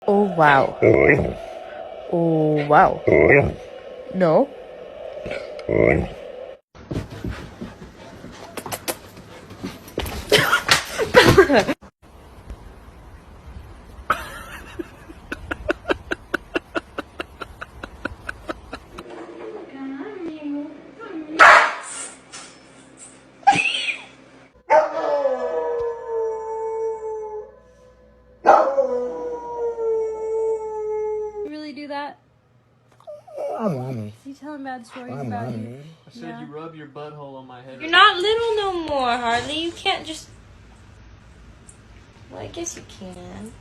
Oh, wow. Oh, wow. No? You really do that? Oh, mommy. You telling bad stories Oh, about mommy. you? I said you rub your butthole on my head. You're not little no more, Harley. You can't just... Well, I guess you can.